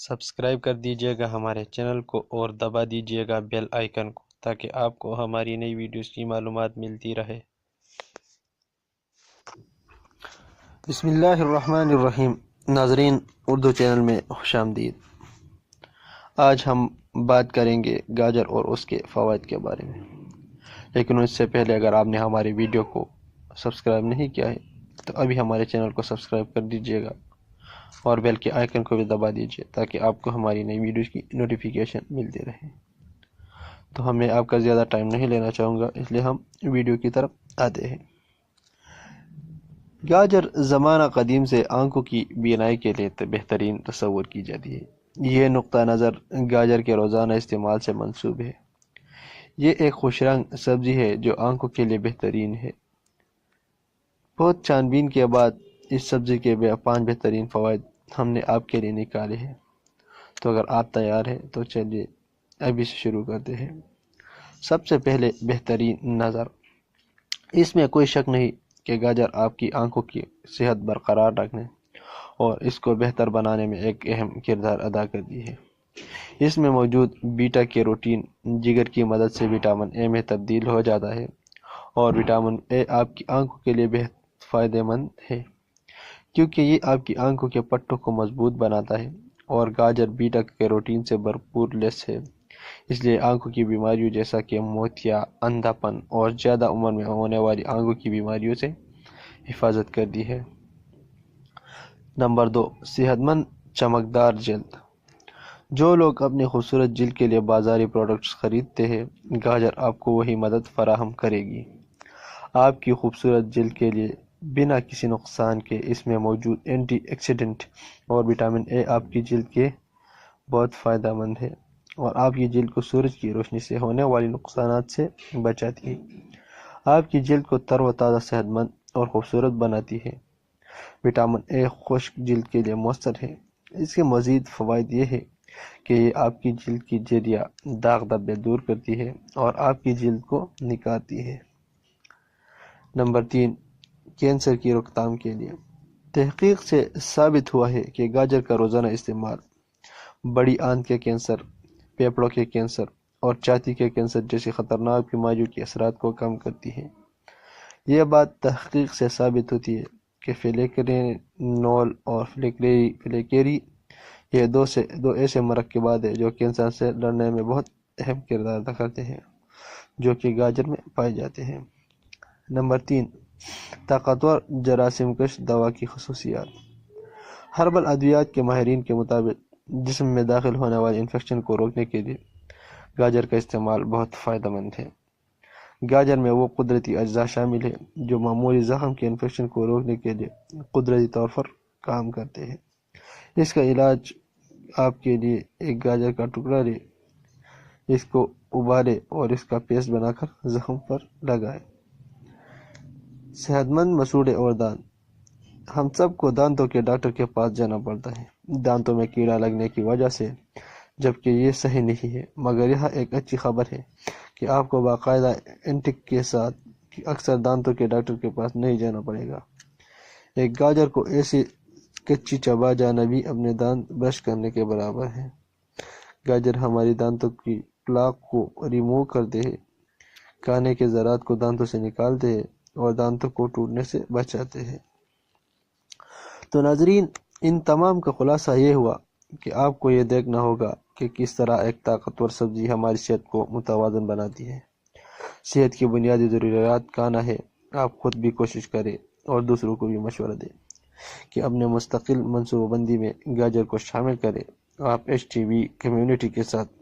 Subscribe کر دیجیے گا ہمارے چینل کو اور دبا دیجیے گا بیل آئیکن کو تاکہ آپ کو ہماری نئی ویڈیوز کی معلومات ملتی رہے۔ بسم اللہ الرحمن الرحیم۔ ناظرین، اردو چینل میں خوش آمدید۔ آج ہم بات کریں گے گاجر اور اس کے فوائد کے بارے میں، لیکن اس سے پہلے اگر آپ نے ہماری ویڈیو کو سبسکرائب نہیں کیا ہے تو ابھی ہمارے چینل کو سبسکرائب کر دیجیے گا اور بیل کے آئیکن کو بھی دبا دیجیے تاکہ آپ کو ہماری نئی ویڈیوز کی نوٹیفیکیشن ملتی رہے۔ تو میں آپ کا زیادہ ٹائم نہیں لینا چاہوں گا، اس لیے ہم ویڈیو کی طرف آتے ہیں۔ گاجر زمانہ قدیم سے آنکھوں کی بینائی کے لیے بہترین تصور کی جاتی ہے۔ یہ نقطہ نظر گاجر کے روزانہ استعمال سے منسوب ہے۔ یہ ایک خوش رنگ سبزی ہے جو آنکھوں کے لیے بہترین ہے۔ بہت چھان بین کے بعد اس سبزی کے 5 بہترین فوائد ہم نے آپ کے لیے نکالے ہیں۔ تو اگر آپ تیار ہیں تو چلیے ابھی سے شروع کرتے ہیں۔ سب سے پہلے بہترین نظر۔ اس میں کوئی شک نہیں کہ گاجر آپ کی آنکھوں کی صحت برقرار رکھنے اور اس کو بہتر بنانے میں ایک اہم کردار ادا کرتی ہے۔ اس میں موجود بیٹا کیروٹین جگر کی مدد سے وٹامن اے میں تبدیل ہو جاتا ہے اور وٹامن اے آپ کی آنکھوں کے لیے بہت فائدہ مند ہے کیونکہ یہ آپ کی آنکھوں کے پٹھوں کو مضبوط بناتا ہے، اور گاجر بیٹا کیروٹین سے بھرپور لیس ہے، اس لیے آنکھوں کی بیماریوں جیسا کہ موتیا، اندھا پن اور زیادہ عمر میں ہونے والی آنکھوں کی بیماریوں سے حفاظت کرتی ہے۔ نمبر 2، صحت مند چمکدار جلد۔ جو لوگ اپنی خوبصورت جلد کے لیے بازاری پروڈکٹس خریدتے ہیں، گاجر آپ کو وہی مدد فراہم کرے گی۔ آپ کی خوبصورت جلد کے لیے بنا کسی نقصان کے اس میں موجود اینٹی آکسیڈنٹ اور وٹامن اے آپ کی جلد کے بہت فائدہ مند ہے اور آپ کی جلد کو سورج کی روشنی سے ہونے والی نقصانات سے بچاتی ہے۔ آپ کی جلد کو تر و تازہ، صحت مند اور خوبصورت بناتی ہے۔ وٹامن اے خشک جلد کے لیے مؤثر ہے۔ اس کے مزید فوائد یہ ہے کہ یہ آپ کی جلد کی جریاں، داغ دھبے دور کرتی ہے اور آپ کی جلد کو نکھارتی ہے۔ نمبر 3، کینسر کی روک تھام کے لیے۔ تحقیق سے ثابت ہوا ہے کہ گاجر کا روزانہ استعمال بڑی آنت کے کینسر، پھیپھڑوں کے کینسر اور چھاتی کے کینسر جیسی خطرناک بیماریوں کے اثرات کو کم کرتی ہے۔ یہ بات تحقیق سے ثابت ہوتی ہے کہ فلیکرینول اور فلیکیری یہ دو ایسے مرکبات ہیں جو کینسر سے لڑنے میں بہت اہم کردار ادا کرتے ہیں، جو کہ گاجر میں پائے جاتے ہیں۔ نمبر 3، طاقتور جراثیم کش دوا کی خصوصیات۔ ہربل ادویات کے ماہرین کے مطابق جسم میں داخل ہونے والے انفیکشن کو روکنے کے لیے گاجر کا استعمال بہت فائدہ مند ہے۔ گاجر میں وہ قدرتی اجزاء شامل ہیں جو معمولی زخم کے انفیکشن کو روکنے کے لیے قدرتی طور پر کام کرتے ہیں۔ اس کا علاج آپ کے لیے ایک گاجر کا ٹکڑا لیں، اس کو ابالیں اور اس کا پیسٹ بنا کر زخم پر لگائیں۔ صحت مند مسوڑھے اور دانت۔ ہم سب کو دانتوں کے ڈاکٹر کے پاس جانا پڑتا ہے دانتوں میں کیڑا لگنے کی وجہ سے، جبکہ یہ صحیح نہیں ہے، مگر یہ ایک اچھی خبر ہے کہ آپ کو باقاعدہ اینٹک کے ساتھ اکثر دانتوں کے ڈاکٹر کے پاس نہیں جانا پڑے گا۔ ایک گاجر کو ایسی کچی چبا جانا بھی اپنے دانت برش کرنے کے برابر ہے۔ گاجر ہماری دانتوں کی پلاک کو ریموو کرتے ہیں، کھانے کے ذرات کو دانتوں سے نکالتے ہیں اور دانتوں کو ٹوٹنے سے بچاتے ہیں۔ تو ناظرین، ان تمام کا خلاصہ یہ ہوا کہ آپ کو یہ دیکھنا ہوگا کہ کس طرح ایک طاقتور سبزی ہماری صحت کو متوازن بناتی ہے۔ صحت کی بنیادی ضروریات کھانا ہے۔ آپ خود بھی کوشش کریں اور دوسروں کو بھی مشورہ دیں کہ اپنے مستقل منصوبہ بندی میں گاجر کو شامل کریں۔ آپ HTV کمیونٹی کے ساتھ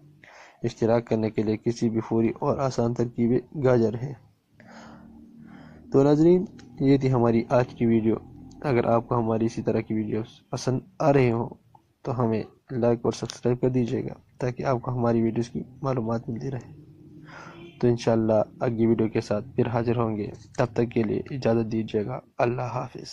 اشتراک کرنے کے لیے کسی بھی فوری اور آسان ترکیبیں گاجر ہے۔ تو ناظرین، یہ تھی ہماری آج کی ویڈیو۔ اگر آپ کو ہماری اسی طرح کی ویڈیوز پسند آ رہے ہوں تو ہمیں لائک اور سبسکرائب کر دیجیے گا تاکہ آپ کو ہماری ویڈیوز کی معلومات ملتی رہے۔ تو انشاءاللہ اگلی ویڈیو کے ساتھ پھر حاضر ہوں گے، تب تک کے لیے اجازت دیجیے گا۔ اللہ حافظ۔